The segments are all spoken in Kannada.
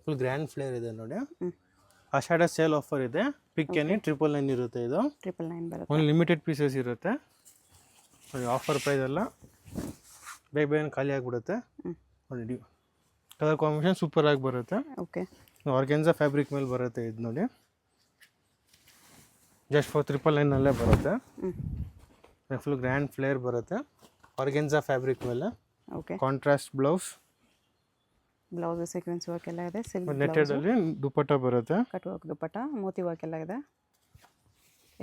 ಫುಲ್ ಗ್ರ್ಯಾಂಡ್ ಫ್ಲೇರ್ ಇದೆ ನೋಡಿ. ಆಷಾಢ ಸೇಲ್ ಆಫರ್ ಇದೆ. ಪಿಕ್ ಎನಿ 999 ಇರುತ್ತೆ ಇದು. 999 ಬರುತ್ತೆ. ಒಂದು ಲಿಮಿಟೆಡ್ ಪೀಸಸ್ ಇರುತ್ತೆ ನೋಡಿ. ಆಫರ್ ಪ್ರೈಸ್ ಎಲ್ಲ ಬೇಗ ಬೇಗ ಖಾಲಿ ಆಗಿಬಿಡುತ್ತೆ ನೋಡಿ. ಕಲರ್ ಕಾಂಬಿನೇಷನ್ ಸೂಪರ್ ಆಗಿ ಬರುತ್ತೆ. ಓಕೆ, ಆರ್ಗೆನ್ಸಾ ಫ್ಯಾಬ್ರಿಕ್ ಮೇಲೆ ಬರುತ್ತೆ ಇದು ನೋಡಿ. ಜಸ್ಟ್ ಫಾರ್ 999 ಬರುತ್ತೆ. ಫುಲ್ ಗ್ರ್ಯಾಂಡ್ ಫ್ಲೇರ್ ಬರುತ್ತೆ. ಆರ್ಗೆನ್ಸಾ ಫ್ಯಾಬ್ರಿಕ್ ಮೇಲೆ. Okay, contrast blouse sequence work ಎಲ್ಲ ಇದೆ. ಸಿಲ್ಕ್ ನೆಟ್ಟೆಡ್ ಅಲ್ಲಿ ದುಪಟ್ಟ ಬರುತ್ತೆ. Cut work dupatta, Moti work ಎಲ್ಲ ಇದೆ.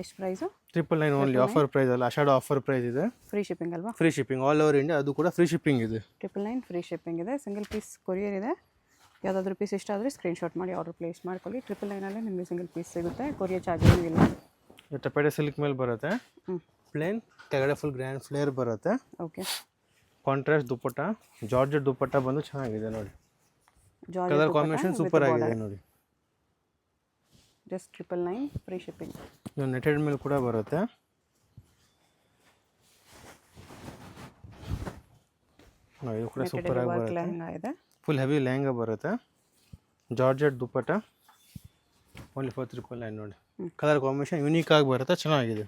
ಎಷ್ಟು ಪ್ರೈಸು? 999 ಓನ್ಲಿ. ಆಫರ್ ಪ್ರೈಸ್ ಅಲ್ಲ, ಆಷಾಢ ಆಫರ್ ಪ್ರೈಸ್ ಇದೆ. ಫ್ರೀ ಶಿಪ್ಪಿಂಗ್ ಅಲ್ವಾ? Free shipping all over India. ಅದು ಕೂಡ ಫ್ರೀ ಶಿಪ್ಪಿಂಗ್ ಇದೆ. 999 ಫ್ರೀ ಶಿಪ್ಪಿಂಗ್ ಇದೆ. ಸಿಂಗಲ್ ಪೀಸ್ ಕೊರಿಯರ್ ಇದೆ. ಯಾವುದಾದ್ರೂ ಪೀಸ್ ಇಷ್ಟ ಆದರೆ ಸ್ಕ್ರೀನ್ಶಾಟ್ ಮಾಡಿ ಆರ್ಡರ್ ಪ್ಲೇಸ್ ಮಾಡ್ಕೊಳ್ಳಿ. 999 ನಿಮಗೆ ಸಿಂಗಲ್ ಪೀಸ್ ಸಿಗುತ್ತೆ. ಕೊರಿಯರ್ ಚಾರ್ಜ್ ಏನೂ ಇಲ್ಲ. ಟಪೇಟೆ ಸಿಲ್ಕ್ ಮೇಲೆ ಬರುತ್ತೆ. ಪ್ಲೇನ್ ಕೆಳಗಡೆ ಫುಲ್ ಗ್ರ್ಯಾಂಡ್ ಫ್ಲೇರ್ ಬರುತ್ತೆ. Okay, contrast dupatta, georgette dupatta ಬಂದು ಚೆನ್ನಾಗಿದೆ ನೋಡಿ. ಕಲರ್ ಕಾಂಬಿನೇಷನ್ ಸೂಪರ್ ಆಗಿದೆ ನೋಡಿ. Just 999 free shipping. ಇದು ನೆಟೆಡ್ ಮೇಲೆ ಕೂಡ ಬರುತ್ತೆ. ಇದು ಕೂಡ ಸೂಪರ್ ಆಗಿ ಬರುತ್ತೆ. ಫುಲ್ ಹೆವಿ ಲೆಹಂಗಾ ಬರುತ್ತೆ. ಜಾರ್ಜೆಟ್ ದುಪಟ್ಟ ಓನ್ಲಿ ಫಾರ್ 999 ನೋಡಿ. ಕಲರ್ ಕಾಂಬಿನೇಷನ್ ಯೂನಿಕ್ ಆಗಿ ಬರುತ್ತೆ, ಚೆನ್ನಾಗಿದೆ.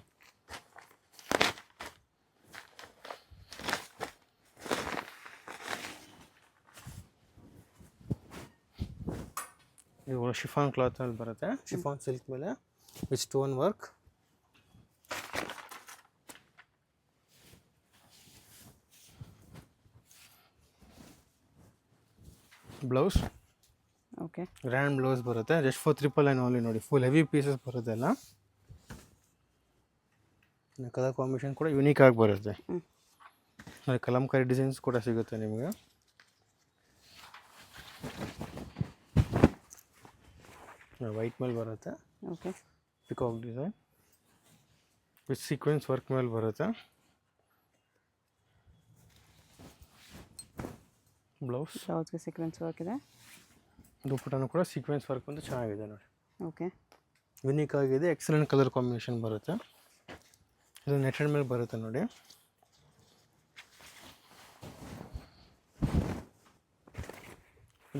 ಇದು ಶಿಫಾನ್ ಕ್ಲಾತ್ ಮೇಲೆ ಬರುತ್ತೆ. ಶಿಫಾನ್ ಸಿಲ್ಕ್ ಮೇಲೆ with stone work. Blouse okay, grand blouse ಬರುತ್ತೆ. ಜಸ್ಟ್ ಫಾರ್ 999 ಓನ್ಲಿ ನೋಡಿ. ಫುಲ್ ಹೆವಿ ಪೀಸಸ್ ಬರುತ್ತೆ ಎಲ್ಲ. ಕಲರ್ ಕಾಂಬಿನೇಷನ್ ಕೂಡ ಯೂನಿಕ್ ಆಗಿ ಬರುತ್ತೆ. ಕಲಂಕಾರಿ ಡಿಸೈನ್ಸ್ ಕೂಡ ಸಿಗುತ್ತೆ ನಿಮಗೆ. ವೈಟ್ ಮೇಲೆ ಬರುತ್ತೆ. Okay, peacock design with sequence work ಮೇಲೆ ಬರುತ್ತೆ. ಬ್ಲೌಸ್ಗೆ ಸೀಕ್ವೆನ್ಸ್ ವರ್ಕ್ ಇದೆ. ದುಪಟ್ಟನು ಕೂಡ ಸೀಕ್ವೆನ್ಸ್ ವರ್ಕ್ ಅಂತ ಚೆನ್ನಾಗಿದೆ ನೋಡಿ. ಓಕೆ, ಯುನೀಕ್ ಆಗಿದೆ. ಎಕ್ಸಲೆಂಟ್ ಕಲರ್ ಕಾಂಬಿನೇಷನ್ ಬರುತ್ತೆ. ಇದು ನೆಟೆಡ್ ಮೇಲೆ ಬರುತ್ತೆ ನೋಡಿ.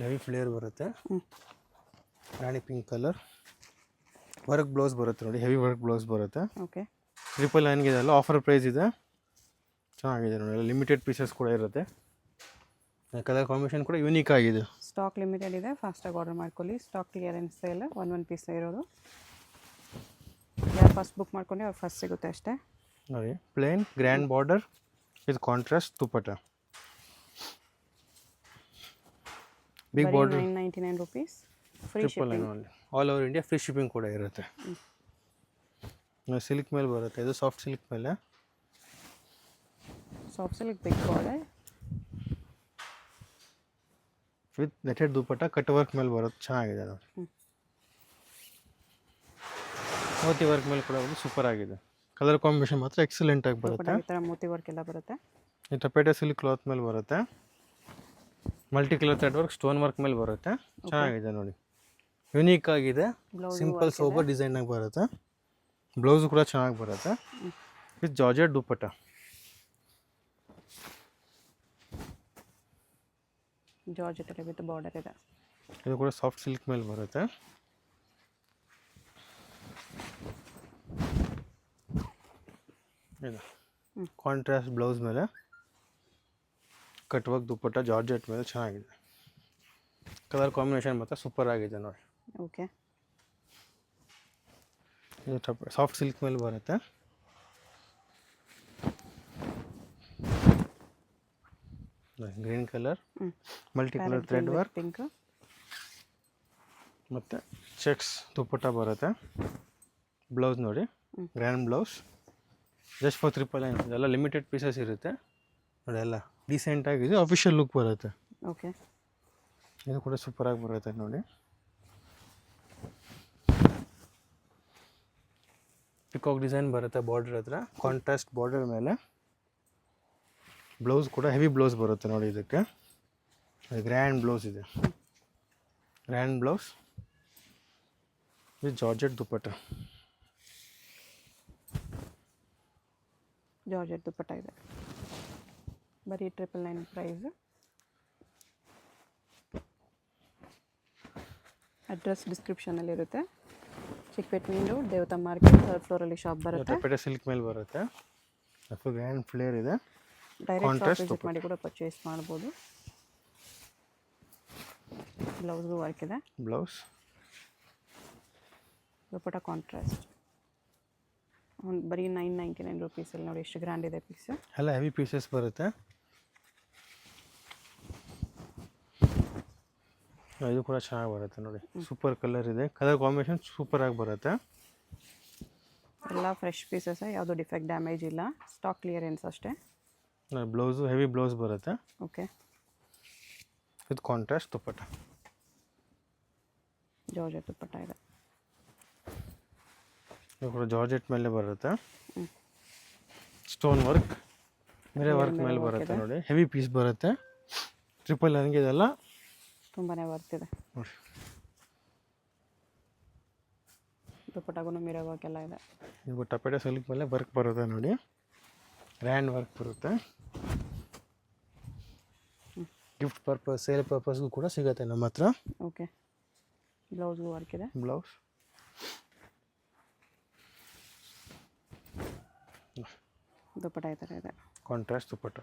ಹೆವಿ ಫ್ಲೇರ್ ಬರುತ್ತೆ. ರಾಣಿ ಪಿಂಕ್ ಕಲರ್ ವರ್ಕ್ ಬ್ಲೌಸ್ ಬರುತ್ತೆ ನೋಡಿ. ಹೆವಿ ವರ್ಕ್ ಬ್ಲೌಸ್ ಬರುತ್ತೆ. ಓಕೆ, 999 ಇದೆ ಅಲ್ಲ, ಆಫರ್ ಪ್ರೈಸ್ ಇದೆ. ಚೆನ್ನಾಗಿದೆ ನೋಡಿ. ಎಲ್ಲ ಲಿಮಿಟೆಡ್ ಪೀಸಸ್ ಕೂಡ ಇರುತ್ತೆ. ಕಲರ್ ಕಾಂಬಿನೇಷನ್ ಕೂಡ ಯೂನಿಕ್ ಆಗಿದೆ. ಸ್ಟಾಕ್ ಲಿಮಿಟೆಡ್ ಇದೆ. ಫಾಸ್ಟಾಗಿ ಆರ್ಡರ್ ಮಾಡ್ಕೊಳ್ಳಿ. ಸ್ಟಾಕ್ ಕ್ಲಿಯರೆನ್ಸ್ ಇಲ್ಲ, ಒಂದು ಪೀಸ್ ಇರೋದು. ಯಾರು ಫಸ್ಟ್ ಬುಕ್ ಮಾಡ್ಕೊಂಡೆ ಅವ್ರು ಫಸ್ಟ್ ಸಿಗುತ್ತೆ ಅಷ್ಟೇ ನೋಡಿ. Plain grand border with contrast dupatta. Big border 999 rupees. Free shipping all over India. Free shipping ಕೂಡ ಇರುತ್ತೆ. ಸಿಲ್ಕ್ ಮೇಲೆ ಬರುತ್ತೆ. ಇದು ಸಾಫ್ಟ್ ಸಿಲ್ಕ್ ಮೇಲೆ. Soft silk big border with netted dupatta cut work ಮೇಲೆ ಬರುತ್ತೆ. ಚೆನ್ನಾಗಿದೆ ನೋಡಿ. ಮೋತಿ ವರ್ಕ್ ಮೇಲೆ ಕೂಡ ಸೂಪರ್ ಆಗಿದೆ. ಕಲರ್ ಕಾಂಬಿನೇಷನ್ ಮಾತ್ರ ಎಕ್ಸಲೆಂಟ್ ಆಗಿ ಬರುತ್ತೆ. ಈ ಥರ ಮೋತಿ ವರ್ಕ್ ಎಲ್ಲ ಬರುತ್ತೆ. ಈ ಟಪೇಟೆ ಸಿಲ್ಕ್ ಕ್ಲಾತ್ ಮೇಲೆ ಬರುತ್ತೆ. Multi colour thread work stone work ಮೇಲೆ ಬರುತ್ತೆ. ಚೆನ್ನಾಗಿದೆ ನೋಡಿ. ಯುನೀಕ್ ಆಗಿದೆ. ಸಿಂಪಲ್ ಸೋಬರ್ ಡಿಸೈನ್ ಆಗಿ ಬರುತ್ತೆ. ಬ್ಲೌಸು ಕೂಡ ಚೆನ್ನಾಗಿ ಬರುತ್ತೆ ವಿತ್ ಜಾರ್ಜೆಟ್ ದುಪಟ್ಟ. ಜಾರ್ಜೆಟ್ ಅಲ್ಲಿ ವಿತ್ ಬಾರ್ಡರ್ ಇದೆ. ಇದು ಕೂಡ ಸಾಫ್ಟ್ ಸಿಲ್ಕ್ ಮೇಲೆ ಬರುತ್ತೆ. ಇದು ಕಾಂಟ್ರಾಸ್ಟ್ ಬ್ಲೌಸ್ ಮೇಲೆ ಕಟ್ ವರ್ಕ್ ದುಪಟ್ಟ ಜಾರ್ಜೆಟ್ ಮೇಲೆ ಚೆನ್ನಾಗಿದೆ. ಕಲರ್ ಕಾಂಬಿನೇಷನ್ ಮಾತ್ರ ಸೂಪರ್ ಆಗಿದೆ ನೋಡಿ. ಓಕೆ, ಇದು ಸಾಫ್ಟ್ ಸಿಲ್ಕ್ ಮೇಲೆ ಬರುತ್ತೆ. Green colour multi colour thread work pink ಮತ್ತು ಚೆಕ್ಸ್ ದುಪಟ್ಟ ಬರುತ್ತೆ. ಬ್ಲೌಸ್ ನೋಡಿ, ಗ್ರ್ಯಾಂಡ್ ಬ್ಲೌಸ್. Just for 999. ಇದೆಲ್ಲ ಲಿಮಿಟೆಡ್ ಪೀಸಸ್ ಇರುತ್ತೆ ನೋಡಿ. ಎಲ್ಲ ಡೀಸೆಂಟ್ ಆಗಿದೆ. ಅಫಿಷಿಯಲ್ ಲುಕ್ ಬರುತ್ತೆ. ಓಕೆ, ಇದು ಕೂಡ ಸೂಪರ್ ಆಗಿ ಬರುತ್ತೆ ನೋಡಿ. ಪಿಕಾಕ್ ಡಿಸೈನ್ ಬರುತ್ತೆ ಬಾರ್ಡರ್ ಹತ್ರ. ಕಾಂಟ್ರಾಸ್ಟ್ ಬಾರ್ಡರ್ ಮೇಲೆ ಬ್ಲೌಸ್ ಕೂಡ ಹೆವಿ ಬ್ಲೌಸ್ ಬರುತ್ತೆ ನೋಡಿ. ಇದಕ್ಕೆ ಗ್ರ್ಯಾಂಡ್ ಬ್ಲೌಸ್ ಇದೆ. Grand blouse with georgette dupatta. Georgette dupatta ಇದೆ. ಬರೀ 999 ಪ್ರೈಸ್. ಅಡ್ರೆಸ್ ಡಿಸ್ಕ್ರಿಪ್ಷನಲ್ಲಿ ಇರುತ್ತೆ. Chickpet main road, Devatha market, 3rd ಫ್ಲೋರಲ್ಲಿ ಶಾಪ್ ಬರುತ್ತೆ. ಟಪೇಟೆ ಸಿಲ್ಕ್ ಮೇಲೆ ಬರುತ್ತೆ. ಫುಲ್ ಗ್ರ್ಯಾಂಡ್ ಫ್ಲೇರ್ ಇದೆ. ಡೈರೆಕ್ಟ್ ಶಾಪ್ ವಿಸಿಟ್ ಮಾಡಿ ಕೂಡ ಪರ್ಚೇಸ್ ಮಾಡ್ಬೋದು. ಬ್ಲೌಸ್ಗೂ ವರ್ಕ್ ಇದೆ. Blouse dupatta contrast. ಒಂದು ಬರೀ 999 ರುಪೀಸಲ್ಲಿ ನೋಡಿ ಎಷ್ಟು ಗ್ರ್ಯಾಂಡ್ ಇದೆ ಪೀಸ್. ಎಲ್ಲ ಹೆವಿ ಪೀಸಸ್ ಬರುತ್ತೆ. ಇದು ಕೂಡ ಚೆನ್ನಾಗಿ ಬರುತ್ತೆ ನೋಡಿ. ಸೂಪರ್ ಕಲರ್ ಇದೆ. ಕಲರ್ ಕಾಂಬಿನೇಷನ್ ಸೂಪರ್ ಆಗಿ ಬರುತ್ತೆ. ಎಲ್ಲ ಫ್ರೆಶ್ ಪೀಸಸ್, ಯಾವುದೋ ಡಿಫೆಕ್ಟ್ ಡ್ಯಾಮೇಜ್ ಇಲ್ಲ. ಸ್ಟಾಕ್ ಕ್ಲಿಯರೆನ್ಸ್ ಅಷ್ಟೇ. ಬ್ಲೌಸು ಹೆವಿ ಬ್ಲೌಸ್ ಬರುತ್ತೆ. Okay. With contrast dupatta. Georgette dupatta ಇದೆ. ಇದು ಕೂಡ ಜಾರ್ಜೆಟ್ ಮೇಲೆ ಬರುತ್ತೆ. ಸ್ಟೋನ್ ವರ್ಕ್, ಮಿರರ್ ವರ್ಕ್ ಮೇಲೆ ಬರುತ್ತೆ ನೋಡಿ. ಹೆವಿ ಪೀಸ್ ಬರುತ್ತೆ. ಟ್ರಿಪಲ್ ನನಗೆ ಇದೆಲ್ಲ ತುಂಬಾ ಬರ್ತಿದೆ ನೋಡಿ. ದುಪಟ್ಟಾಗೂ ಮಿರರ್ ವರ್ಕ್ ಎಲ್ಲ ಇದೆ. ಇದು ಟಪೇಟೆ ಸಿಲ್ಕ್ ಮೇಲೆ ವರ್ಕ್ ಬರುತ್ತೆ ನೋಡಿ. ಗ್ರ್ಯಾಂಡ್ ವರ್ಕ್ ಬರುತ್ತೆ. ಗಿಫ್ಟ್ ಪರ್ಪಸ್, ಸೇಲ್ ಪರ್ಪಸ್ಗೂ ಕೂಡ ಸಿಗುತ್ತೆ ನಮ್ಮ ಹತ್ರ. ಓಕೆ. ಬ್ಲೌಸ್ಗೂ ವರ್ಕ್ ಇದೆ. ಬ್ಲೌಸ್ ದುಪಟ್ಟ ಈ ಥರ ಇದೆ. ಕಾಂಟ್ರಾಸ್ಟ್ ದುಪಟ್ಟ.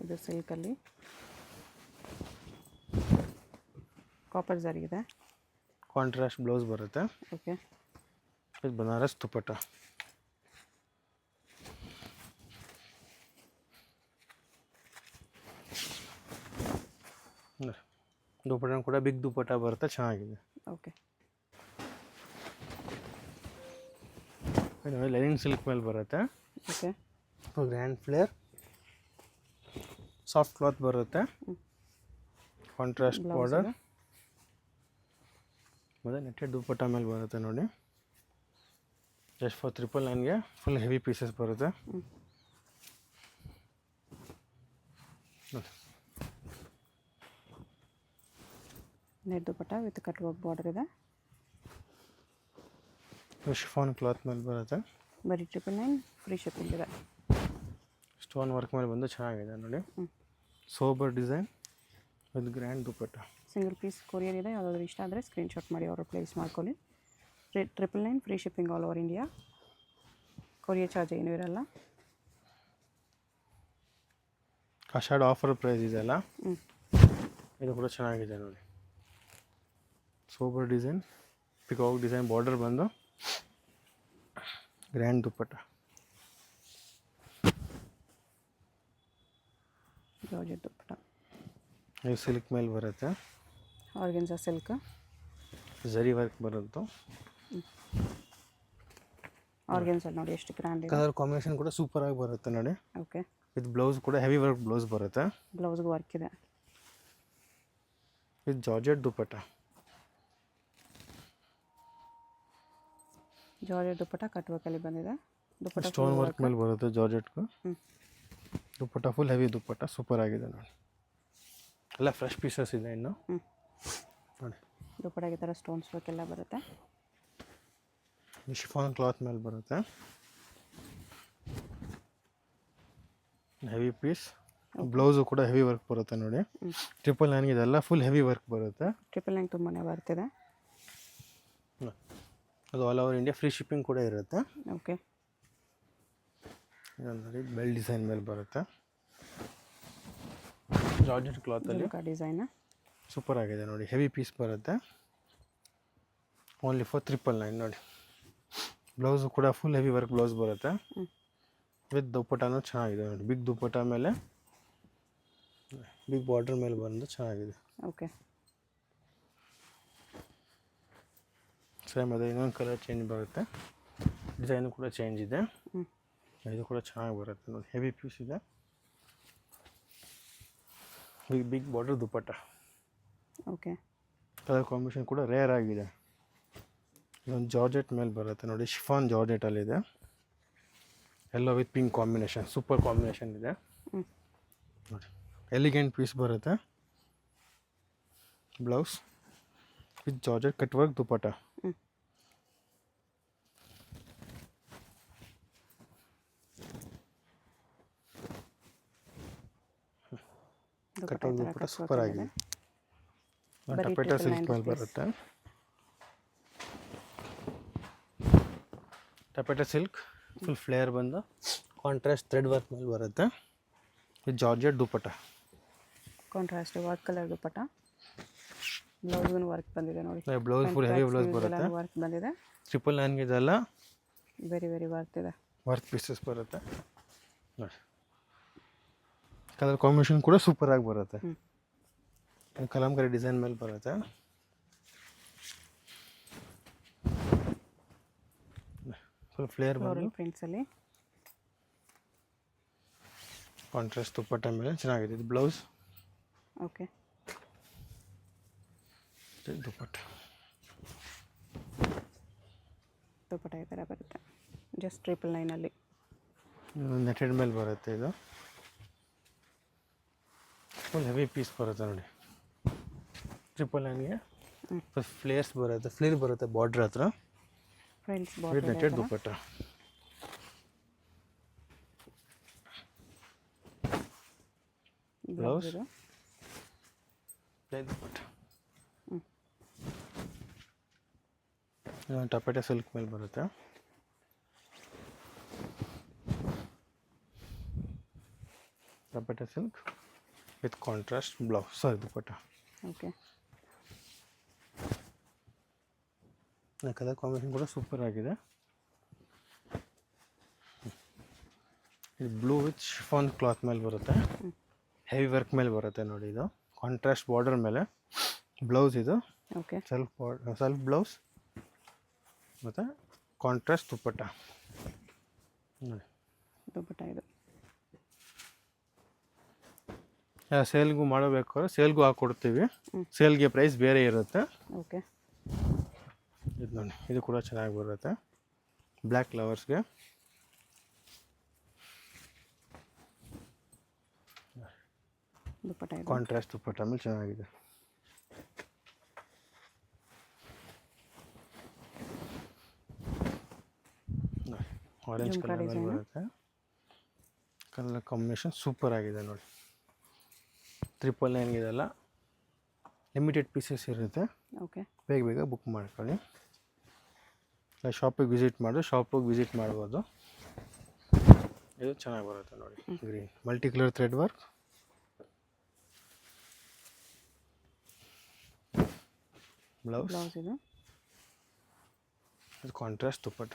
ಇದು ಸಿಲ್ಕಲ್ಲಿ ಕಾಪರ್ ಜರಿ ಇದೆ. ಕಾಂಟ್ರಾಸ್ಟ್ ಬ್ಲೌಸ್ ಬರುತ್ತೆ. ಓಕೆ. ಇದು ಬನಾರಸ್ ದುಪಟ್ಟ. ದುಪಟ್ಟ ಕೂಡ ಬಿಗ್ ದುಪಟ್ಟ ಬರುತ್ತೆ, ಚೆನ್ನಾಗಿದೆ. ಓಕೆ. ಲೈನಿಂಗ್ ಸಿಲ್ಕ್ ಮೇಲೆ ಬರುತ್ತೆ. Okay. Grand flare, soft cloth ಬರುತ್ತೆ. ಕಾಂಟ್ರಾಸ್ಟ್ ಬಾರ್ಡರ್ ಮತ್ತು ನೆಟ್ಟೆಡ್ ದುಪಟ್ಟ ಮೇಲೆ ಬರುತ್ತೆ ನೋಡಿ. ಜಸ್ಟ್ ಫಾರ್ 999ಗೆ ಫುಲ್ ಹೆವಿ ಪೀಸಸ್ ಬರುತ್ತೆ. Net dupatta with cut work border ಇದೆ. ಶಿಫಾನ್ ಕ್ಲಾತ್ ಮೇಲೆ ಬರುತ್ತೆ. ಬರೀ 999 ಫ್ರೀ ಶಿಪ್ಪಿಂಗ್ ಇದೆ. ಸ್ಟೋನ್ ವರ್ಕ್ ಮೇಲೆ ಬಂದು ಚೆನ್ನಾಗಿದೆ ನೋಡಿ. Sober design with grand dupatta. Single piece courier ಇದೆ. ಯಾವುದಾದ್ರೂ ಇಷ್ಟ ಆದರೆ ಸ್ಕ್ರೀನ್ಶಾಟ್ ಮಾಡಿ ಆರ್ಡರ್ ಪ್ಲೇಸ್ ಮಾಡ್ಕೊಳ್ಳಿ. 999 free shipping all over India. Courier charge ಏನೂ ಇರಲ್ಲ. ಆಷಾಢ ಆಫರ್ ಪ್ರೈಸ್ ಇದೆಲ್ಲ. ಇದು ಕೂಡ ಚೆನ್ನಾಗಿದೆ ನೋಡಿ. Sober design, peacock design border ಬಂದು ಗ್ರ್ಯಾಂಡ್ ದುಪಟ್ಟ. ಜಾರ್ಜೆಟ್ ದುಪಟ್ಟ. ಇದು ಸಿಲ್ಕ್ ಮೇಲೆ ಬರುತ್ತೆ. ಆರ್ಗೆನ್ಸಾ ಸಿಲ್ಕ್, ಜರಿ ವರ್ಕ್ ಬರುತ್ತೆ. ಆರ್ಗೆನ್ಸಾ ನೋಡಿ ಎಷ್ಟು ಗ್ರ್ಯಾಂಡ್ ಇದೆ. ಕಲರ್ ಕಾಂಬಿನೇಷನ್ ಕೂಡ ಸೂಪರ್ ಆಗಿ ಬರುತ್ತೆ ನೋಡಿ. ಓಕೆ. ವಿತ್ ಬ್ಲೌಸ್ ಕೂಡ ಹೆವಿ ವರ್ಕ್ ಬ್ಲೌಸ್ ಬರುತ್ತೆ. ಬ್ಲೌಸ್ಗೂ ವರ್ಕ್ ಇದೆ. With georgette dupatta. Georgette dupatta cut ವರ್ಕಲ್ಲಿ ಬಂದಿದೆ. ದುಪಟ್ಟ ಸ್ಟೋನ್ ವರ್ಕ್ ಮೇಲೆ ಬರುತ್ತೆ ಜಾರ್ಜೆಟ್ಗೂ. Dupatta full heavy dupatta, super ಆಗಿದೆ ನೋಡಿ. ಎಲ್ಲ ಫ್ರೆಶ್ ಪೀಸಸ್ ಇದೆ ಇನ್ನು ನೋಡಿ. ದುಪಟ್ಟಾಗೆ ಥರ ಸ್ಟೋನ್ಸ್ ವರ್ಕ್ ಎಲ್ಲ ಬರುತ್ತೆ. ಶಿಫಾನ್ ಕ್ಲಾತ್ ಮೇಲೆ ಬರುತ್ತೆ. Heavy piece. ಬ್ಲೌಸು ಕೂಡ ಹೆವಿ ವರ್ಕ್ ಬರುತ್ತೆ ನೋಡಿ. 999 ಇದೆಲ್ಲ ಫುಲ್ ಹೆವಿ ವರ್ಕ್ ಬರುತ್ತೆ. 999 ತುಂಬಾ ಬರ್ತಿದೆ. ಅದು all over India free shipping ಕೂಡ ಇರುತ್ತೆ. ಓಕೆ. ಇದೊಂದು ನೋಡಿ, ಬೆಲ್ ಡಿಸೈನ್ ಮೇಲೆ ಬರುತ್ತೆ. ಜಾರ್ಜೆಟ್ ಕ್ಲಾತಲ್ಲಿ ಡಿಸೈನ್ ಸೂಪರ್ ಆಗಿದೆ ನೋಡಿ. ಹೆವಿ ಪೀಸ್ ಬರುತ್ತೆ. ಓನ್ಲಿ ಫಾರ್ 999 ನೋಡಿ. ಬ್ಲೌಸು ಕೂಡ ಫುಲ್ ಹೆವಿ ವರ್ಕ್ ಬ್ಲೌಸ್ ಬರುತ್ತೆ. ವಿತ್ ದುಪಟ್ಟನೂ ಚೆನ್ನಾಗಿದೆ ನೋಡಿ. ಬಿಗ್ ದುಪಟ್ಟ ಮೇಲೆ ಬಿಗ್ ಬಾರ್ಡರ್ ಮೇಲೆ ಬಂದು ಚೆನ್ನಾಗಿದೆ. ಓಕೆ. ಸೇಮ್ ಅದೇ ಇನ್ನೊಂದು ಕಲರ್ ಚೇಂಜ್ ಬರುತ್ತೆ. ಡಿಸೈನು ಕೂಡ ಚೇಂಜ್ ಇದೆ. ಇದು ಕೂಡ ಚೆನ್ನಾಗಿ ಬರುತ್ತೆ ನೋಡಿ. ಹೆವಿ ಪೀಸ್ ಇದೆ. Big border dupatta. Okay. Colour combination ಕೂಡ ರೇರ್ ಆಗಿದೆ. ಇದೊಂದು ಜಾರ್ಜೆಟ್ ಮೇಲೆ ಬರುತ್ತೆ ನೋಡಿ. ಶಿಫಾನ್ ಜಾರ್ಜೆಟಲ್ಲಿದೆ. ಎಲ್ಲ with pink combination, super combination ಇದೆ ನೋಡಿ. ಎಲಿಗೆಂಟ್ ಪೀಸ್ ಬರುತ್ತೆ. Blouse with georgette cut work dupatta. Cut work dupatta super ಆಗಿದೆ. ಬರೀ ಟಪೇಟ ಸಿಲ್ಕ್ ಮೇಲೆ ಬರುತ್ತೆ. ಟಪೇಟ ಸಿಲ್ಕ್ ಫುಲ್ ಫ್ಲೇಯರ್ ಬಂದು ಕಾಂಟ್ರಾಸ್ಟ್ ಥ್ರೆಡ್ ವರ್ಕ್ ಮೇಲೆ ಬರುತ್ತೆ. ಇದು georgette dupatta. Contrast what colour dupatta. ಬ್ಲೌಸ್ಗೂ ವರ್ಕ್ ಬಂದಿದೆ ನೋಡಿ. ಬ್ಲೌಸ್ ಫುಲ್ ಹೆವಿ ಬ್ಲೌಸ್ ಬರುತ್ತೆ. ವರ್ಕ್ ಬಂದಿದೆ. 999 ಇದೆಲ್ಲ ವೆರಿ ವರ್ಕ್ ಇದೆ. ವರ್ಕ್ ಪೀಸಸ್ ಬರುತ್ತೆ ನೋಡಿ. ಕಲರ್ ಕಾಂಬಿನೇಷನ್ ಕೂಡ ಸೂಪರ್ ಆಗಿ ಬರುತ್ತೆ. ಕಲಂಕಾರಿ ಡಿಸೈನ್ ಮೇಲೆ ಬರುತ್ತೆ. ಫುಲ್ ಫ್ಲೇಯರ್ ಫ್ಲೋರಲ್ ಪ್ರಿಂಟ್ಸಲ್ಲಿ ಕಾಂಟ್ರಾಸ್ಟ್ ದುಪ್ಪಟ್ಟ ಮೇಲೆ ಚೆನ್ನಾಗಿದೆ. ಇದು ಬ್ಲೌಸ್. ಓಕೆ. ದುಪ್ಪಟ್ಟ ದುಪ್ಪಟ್ಟ ಈ ಥರ ಬರುತ್ತೆ. ಜಸ್ಟ್ 999 ನೆಟೆಡ್ ಮೇಲೆ ಬರುತ್ತೆ. ಇದು ಫುಲ್ ಹೆವಿ ಪೀಸ್ ಬರುತ್ತೆ ನೋಡಿ. 999ಗೆ ಫ್ಲೇರ್ಸ್ ಬರುತ್ತೆ. ಫ್ಲೇರ್ ಬರುತ್ತೆ ಬಾರ್ಡ್ರ್ ಹತ್ರ. Friends with netted dupatta. Blouse plain dupatta. Taffeta silk ಮೇಲೆ ಬರುತ್ತೆ. ಟಪೇಟ silk with contrast blouse dupatta. Okay. Colour combination ಕೂಡ ಸೂಪರ್ ಆಗಿದೆ. ಇದು ಬ್ಲೂ ವಿತ್ ಶಿಫಾನ್ ಕ್ಲಾತ್ ಮೇಲೆ ಬರುತ್ತೆ. ಹೆವಿ ವರ್ಕ್ ಮೇಲೆ ಬರುತ್ತೆ ನೋಡಿ. ಇದು ಕಾಂಟ್ರಾಸ್ಟ್ ಬಾರ್ಡರ್ ಮೇಲೆ ಬ್ಲೌಸ್. ಇದು ಓಕೆ. ಸೆಲ್ಫ್ ಬ್ಲೌಸ್ ಮತ್ತು ಕಾಂಟ್ರಾಸ್ಟ್ ದುಪ್ಪಟ್ಟ ನೋಡಿ. ದುಪ್ಪಟ್ಟ ಇದು ಸೇಲ್ಗೂ ಮಾಡಬೇಕಾದ್ರೆ ಸೇಲ್ಗೂ ಹಾಕ್ಕೊಡ್ತೀವಿ. ಸೇಲ್ಗೆ ಪ್ರೈಸ್ ಬೇರೆ ಇರುತ್ತೆ. ಓಕೆ. ಇದು ನೋಡಿ. ಇದು ಕೂಡ ಚೆನ್ನಾಗಿ ಬರುತ್ತೆ ಬ್ಲ್ಯಾಕ್ ಲವರ್ಸ್ಗೆ. ದುಪ್ಪಟ್ಟ ಇದು ಕಾಂಟ್ರಾಸ್ಟ್ ದುಪ್ಪಟ್ಟ ಮೇಲೆ ಚೆನ್ನಾಗಿದೆ. ಆರೆಂಜ್ ಕಲರ್ ಮೇಲೆ ಬರುತ್ತೆ. ಕಲರ್ ಕಾಂಬಿನೇಷನ್ ಸೂಪರ್ ಆಗಿದೆ ನೋಡಿ. 999 ಇದೆಲ್ಲ ಲಿಮಿಟೆಡ್ ಪೀಸಸ್ ಇರುತ್ತೆ. ಓಕೆ. ಬೇಗ ಬೇಗ ಬುಕ್ ಮಾಡ್ಕೊಳ್ಳಿ. ಇಲ್ಲ ಶಾಪಿಗೆ ವಿಸಿಟ್ ಮಾಡ್ಬೋದು. ಇದು ಚೆನ್ನಾಗಿ ಬರುತ್ತೆ ನೋಡಿ. Green multi colour thread work. Blouse ಇದು ಕಾಂಟ್ರಾಸ್ಟ್ ದುಪ್ಪಟ್ಟ.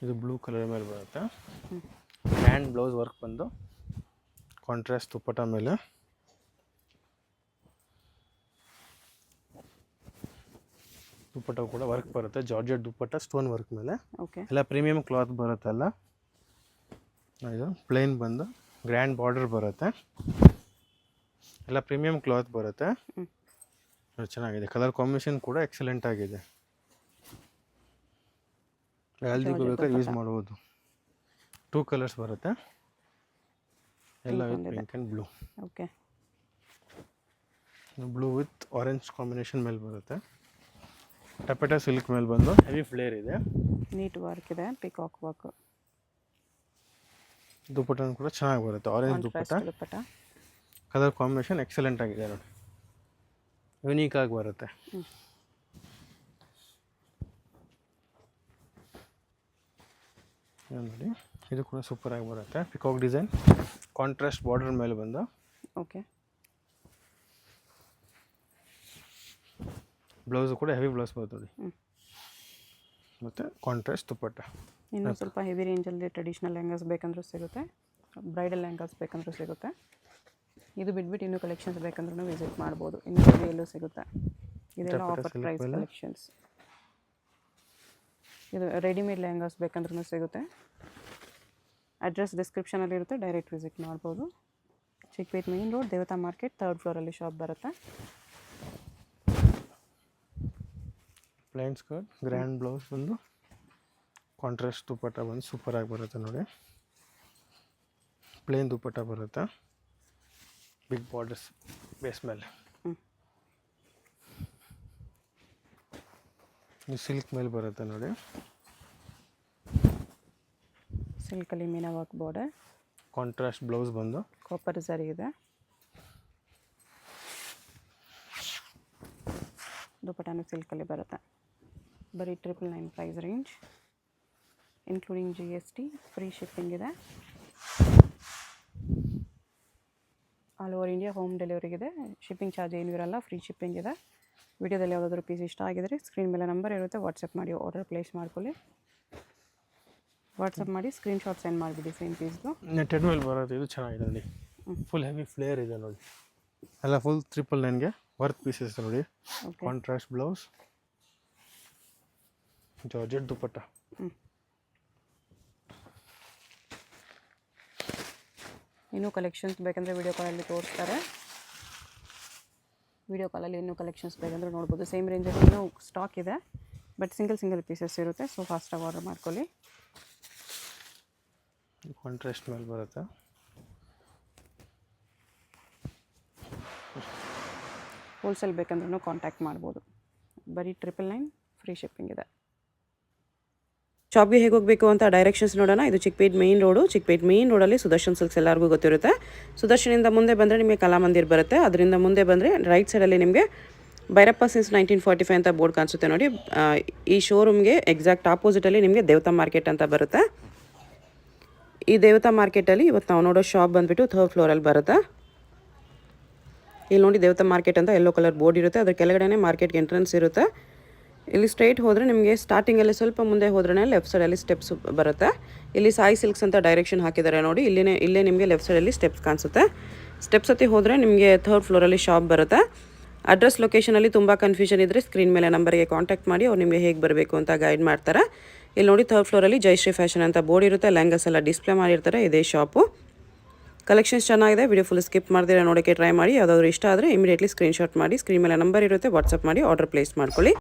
ಇದು ಬ್ಲೂ ಕಲರ್ ಮೇಲೆ ಬರುತ್ತೆ. ಹ್ಯಾಂಡ್ ಬ್ಲೌಸ್ ವರ್ಕ್ ಬಂದು ಕಾಂಟ್ರಾಸ್ಟ್ ದುಪ್ಪಟ್ಟ ಮೇಲೆ. ದುಪ್ಪಟ್ಟ ಕೂಡ ವರ್ಕ್ ಬರುತ್ತೆ. ಜಾರ್ಜೆಟ್ ದುಪ್ಪಟ್ಟ ಸ್ಟೋನ್ ವರ್ಕ್ ಮೇಲೆ. ಓಕೆ. ಎಲ್ಲ ಪ್ರೀಮಿಯಂ ಕ್ಲಾತ್ ಬರುತ್ತಲ್ಲ. ಇದು ಪ್ಲೇನ್ ಬಂದು ಗ್ರ್ಯಾಂಡ್ ಬಾರ್ಡರ್ ಬರುತ್ತೆ. ಎಲ್ಲ ಪ್ರೀಮಿಯಂ ಕ್ಲಾತ್ ಬರುತ್ತೆ. ಚೆನ್ನಾಗಿದೆ. ಕಲರ್ ಕಾಂಬಿನೇಷನ್ ಕೂಡ ಎಕ್ಸಲೆಂಟ್ ಆಗಿದೆ. ಹಲ್ದಿಗೂ ಬೇಕಾದ್ರೆ ಯೂಸ್ ಮಾಡ್ಬೋದು. 2 ಕಲರ್ಸ್ ಬರುತ್ತೆ. ಎಲ್ಲ with pink and blue. Okay. Blue with orange combination ಮೇಲೆ ಬರುತ್ತೆ. ಟಪೇಟ ಸಿಲ್ಕ್ ಮೇಲೆ ಬಂದು ಹೆವಿ ಫ್ಲೇರ್ ಇದೆ. ನೀಟ್ ವರ್ಕ್ ಇದೆ. Peacock work. ದುಪ್ಪಟ್ಟ ಕೂಡ ಚೆನ್ನಾಗಿ ಬರುತ್ತೆ. Orange dupatta. Colour combination excellent ಆಗಿದೆ ನೋಡಿ. ಯುನೀಕ್ ಆಗಿ ಬರುತ್ತೆ. ನೋಡಿ. ಇದು ಕೂಡ ಸೂಪರ್ ಆಗಿ ಬರುತ್ತೆ. ಪಿಕಾಕ್ ಡಿಸೈನ್ ಕಾಂಟ್ರಾಸ್ಟ್ ಬಾರ್ಡರ್ ಮೇಲೆ ಬಂದು. ಓಕೆ. ಬ್ಲೌಸು ಕೂಡ ಹೆವಿ ಬ್ಲೌಸ್ ಬರುತ್ತೆ ನೋಡಿ. ಮತ್ತು ಕಾಂಟ್ರಾಸ್ಟ್ ದುಪ್ಪಟ್ಟ. ಇನ್ನು ಸ್ವಲ್ಪ ಹೆವಿ ರೇಂಜಲ್ಲಿ ಟ್ರೆಡಿಷ್ನಲ್ ಲೆಹಂಗಾಸ್ ಬೇಕಂದ್ರೂ ಸಿಗುತ್ತೆ. ಬ್ರೈಡಲ್ ಲೆಹಂಗಾಸ್ ಬೇಕಂದ್ರೂ ಸಿಗುತ್ತೆ. ಇದು ಬಿಟ್ಬಿಟ್ಟು ಇನ್ನೂ ಕಲೆಕ್ಷನ್ಸ್ ಬೇಕಂದ್ರೂ ವಿಸಿಟ್ ಮಾಡ್ಬೋದು. ಇನ್ನೂ ಎಲ್ಲೂ ಸಿಗುತ್ತೆ. ಇದೆಲ್ಲ ಆಫರ್ ಪ್ರೈಸ್ ಕಲೆಕ್ಷನ್ಸ್. ಇದು ರೆಡಿಮೇಡ್ ಲೆಹಂಗಾಸ್ ಬೇಕಂದ್ರೂ ಸಿಗುತ್ತೆ. ಅಡ್ರೆಸ್ ಡಿಸ್ಕ್ರಿಪ್ಷನಲ್ಲಿ ಇರುತ್ತೆ. ಡೈರೆಕ್ಟ್ ವಿಸಿಟ್ ಮಾಡ್ಬೋದು. Chickpet main road, Devatha market, 3rd ಫ್ಲೋರಲ್ಲಿ ಶಾಪ್ ಬರುತ್ತೆ. ಪ್ಲೈನ್ ಸ್ಕರ್ಟ್, ಗ್ರ್ಯಾಂಡ್ ಬ್ಲೌಸ್ ಬಂದು ಕಾಂಟ್ರಾಸ್ಟ್ ದುಪ್ಪಟ್ಟ ಬಂದು ಸೂಪರ್ ಆಗಿ ಬರುತ್ತೆ ನೋಡಿ. ಪ್ಲೇನ್ ದುಪ್ಪಟ್ಟ ಬರುತ್ತೆ. ಬಿಗ್ ಬಾರ್ಡರ್ಸ್ ಬೇಸ್ ಮೇಲೆ. ಸಿಲ್ಕ್ ಮೇಲೆ ಬರುತ್ತೆ ನೋಡಿ. ಸಿಲ್ಕಲ್ಲಿ meena work border, contrast blouse ಬಂದು ಕಾಪರ್ ಝರಿ ಇದೆ. ದುಪಟ್ಟಾನು ಸಿಲ್ಕಲ್ಲಿ ಬರುತ್ತೆ. ಬರೀ 999 price range, including GST, free shipping ಇದೆ. ಆಲ್ ಓವರ್ ಇಂಡಿಯಾ ಹೋಮ್ ಡೆಲಿವರಿಗಿದೆ. ಶಿಪ್ಪಿಂಗ್ ಚಾರ್ಜ್ ಏನೂ ಇರಲ್ಲ, ಫ್ರೀ ಶಿಪ್ಪಿಂಗ್ ಇದೆ. ವಿಡಿಯೋದಲ್ಲಿ ಯಾವುದಾದ್ರೂ ಪೀಸ್ ಇಷ್ಟ ಆಗಿದರೆ ಸ್ಕ್ರೀನ್ ಮೇಲೆ ನಂಬರ್ ಇರುತ್ತೆ, ವಾಟ್ಸಪ್ ಮಾಡಿ ಆರ್ಡರ್ ಪ್ಲೇಸ್ ಮಾಡ್ಕೊಳ್ಳಿ. ವಾಟ್ಸಪ್ ಮಾಡಿ ಸ್ಕ್ರೀನ್ಶಾಟ್ ಸೆಂಡ್ ಮಾಡಿಬಿಡಿ ಸೇಮ್ ಪೀಸ್ದು. ನೆಟ್ಟೆಡ್ ಮೇಲೆ ಬರುತ್ತೆ. ಇದು ಚೆನ್ನಾಗಿದೆ ನೋಡಿ, ಫುಲ್ ಹೆವಿ ಫ್ಲೇರ್ ಇದೆ ನೋಡಿ, ಎಲ್ಲ ಫುಲ್ 999ಗೆ ವರ್ಕ್ ಪೀಸಸ್ ನೋಡಿ. Contrast blouse, georgette dupatta. ಇನ್ನೂ ಕಲೆಕ್ಷನ್ಸ್ ಬೇಕಂದರೆ ವಿಡಿಯೋ ಕಾಲಲ್ಲಿ ತೋರಿಸ್ತಾರೆ. ವಿಡಿಯೋ ಕಾಲಲ್ಲಿ ಇನ್ನೂ ಕಲೆಕ್ಷನ್ಸ್ ಬೇಕಂದ್ರೆ ನೋಡ್ಬೋದು. ಸೇಮ್ ರೇಂಜಲ್ಲಿ ಇನ್ನೂ ಸ್ಟಾಕ್ ಇದೆ, ಬಟ್ ಸಿಂಗಲ್ ಪೀಸಸ್ ಇರುತ್ತೆ. ಸೊ ಫಾಸ್ಟಾಗಿ ಆರ್ಡರ್ ಮಾಡ್ಕೊಳ್ಳಿ. ಕಾಂಟ್ರಾಸ್ಟ್ ಮೇಲೆ ಬರುತ್ತೆ. ಹೋಲ್ಸೇಲ್ ಬೇಕಂದ್ರೂ ಕಾಂಟ್ಯಾಕ್ಟ್ ಮಾಡ್ಬೋದು. ಬರೀ 999 ಫ್ರೀ ಶಿಪ್ಪಿಂಗ್ ಇದೆ. ಶಾಪ್ಗೆ ಹೇಗೆ ಹೋಗಬೇಕು ಅಂತ ಡೈರೆಕ್ಷನ್ಸ್ ನೋಡೋಣ. ಇದು Chickpet main road. Chickpet main ರೋಡಲ್ಲಿ ಸುದರ್ಶನ್ ಸಿಲ್ಕ್ಸ್ ಎಲ್ಲರಿಗೂ ಗೊತ್ತಿರುತ್ತೆ. ಸುದರ್ಶನಿಂದ ಮುಂದೆ ಬಂದರೆ ನಿಮಗೆ ಕಲಾಮಂದಿರ್ ಬರುತ್ತೆ. ಅದರಿಂದ ಮುಂದೆ ಬಂದರೆ ರೈಟ್ ಸೈಡಲ್ಲಿ ನಿಮಗೆ ಭೈರಪ್ಪ ಸಿನ್ಸ್ 1945 ಅಂತ ಬೋರ್ಡ್ ಕಾಣಿಸುತ್ತೆ ನೋಡಿ. ಈ ಶೋರೂಮ್ಗೆ ಎಕ್ಸಾಕ್ಟ್ ಆಪೋಸಿಟಲ್ಲಿ ನಿಮಗೆ ದೇವತಾ ಮಾರ್ಕೆಟ್ ಅಂತ ಬರುತ್ತೆ. ಈ ದೇವತಾ ಮಾರ್ಕೆಟಲ್ಲಿ ಇವತ್ತು ನಾವು ನೋಡೋ ಶಾಪ್ ಬಂದುಬಿಟ್ಟು 3rd ಫ್ಲೋರಲ್ಲಿ ಬರುತ್ತೆ. ಇಲ್ಲಿ ನೋಡಿ ದೇವತಾ ಮಾರ್ಕೆಟ್ ಅಂತ ಯೆಲ್ಲೋ ಕಲರ್ ಬೋರ್ಡ್ ಇರುತ್ತೆ. ಅದ್ರ ಕೆಳಗಡೆ ಮಾರ್ಕೆಟ್ಗೆ ಎಂಟ್ರೆನ್ಸ್ ಇರುತ್ತೆ. ಇಲ್ಲಿ ಸ್ಟ್ರೈಟ್ ಹೋದರೆ ನಿಮಗೆ ಸ್ಟಾರ್ಟಿಂಗಲ್ಲಿ ಸ್ವಲ್ಪ ಮುಂದೆ ಹೋದ್ರೆ ಲೆಫ್ಟ್ ಸೈಡಲ್ಲಿ ಸ್ಟೆಪ್ಸ್ ಬರುತ್ತೆ. ಇಲ್ಲಿ ಸಾಯಿ ಸಿಲ್ಕ್ಸ್ ಅಂತ ಡೈರೆಕ್ಷನ್ ಹಾಕಿದ್ದಾರೆ ನೋಡಿ. ಇಲ್ಲೇ ನಿಮಗೆ ಲೆಫ್ಟ್ ಸೈಡಲ್ಲಿ ಸ್ಟೆಪ್ಸ್ ಕಾಣಿಸುತ್ತೆ. ಸ್ಟೆಪ್ಸ್ ಹತ್ತಿ ಹೋದರೆ ನಿಮಗೆ 3rd ಫ್ಲೋರಲ್ಲಿ ಶಾಪ್ ಬರುತ್ತೆ. ಅಡ್ರೆಸ್ ಲೊಕೇಶನಲ್ಲಿ ತುಂಬ ಕನ್ಫ್ಯೂಷನ್ ಇದ್ದರೆ ಸ್ಕ್ರೀನ್ ಮೇಲೆ ನಂಬರ್ಗೆ ಕಾಂಟ್ಯಾಕ್ಟ್ ಮಾಡಿ ಅವ್ರು ನಿಮಗೆ ಹೇಗೆ ಬರಬೇಕು ಅಂತ ಗೈಡ್ ಮಾಡ್ತಾರೆ. ಇಲ್ಲಿ ನೋಡಿ 3rd ಫ್ಲೋರಲ್ಲಿ ಜಯಶ್ರೀ ಫ್ಯಾಷನ್ ಅಂತ ಬೋರ್ಡ್ ಇರುತ್ತೆ. ಲೆಹಂಗಾಸ್ ಎಲ್ಲ ಡಿಸ್ಪ್ಲೇ ಮಾಡಿರ್ತಾರೆ. ಇದೇ ಶಾಪು. ಕಲೆಕ್ಷನ್ಸ್ ಚೆನ್ನಾಗಿದೆ. ವಿಡಿಯೋ ಫುಲ್ ಸ್ಕಿಪ್ ಮಾಡ್ದಿರ ನೋಡೋಕ್ಕೆ ಟ್ರೈ ಮಾಡಿ. ಯಾವುದಾದ್ರೂ ಇಷ್ಟ ಆದರೆ ಇಮಿಡಿಯೇಟ್ಲಿ ಸ್ಕ್ರೀನ್ಶಾಟ್ ಮಾಡಿ ಸ್ಕ್ರೀನ್ ಮೇಲೆ ನಂಬರ್ ಇರುತ್ತೆ, ವಾಟ್ಸಪ್ ಮಾಡಿ ಆರ್ಡರ್ ಪ್ಲೇಸ್ ಮಾಡ್ಕೊಳ್ಳಿ.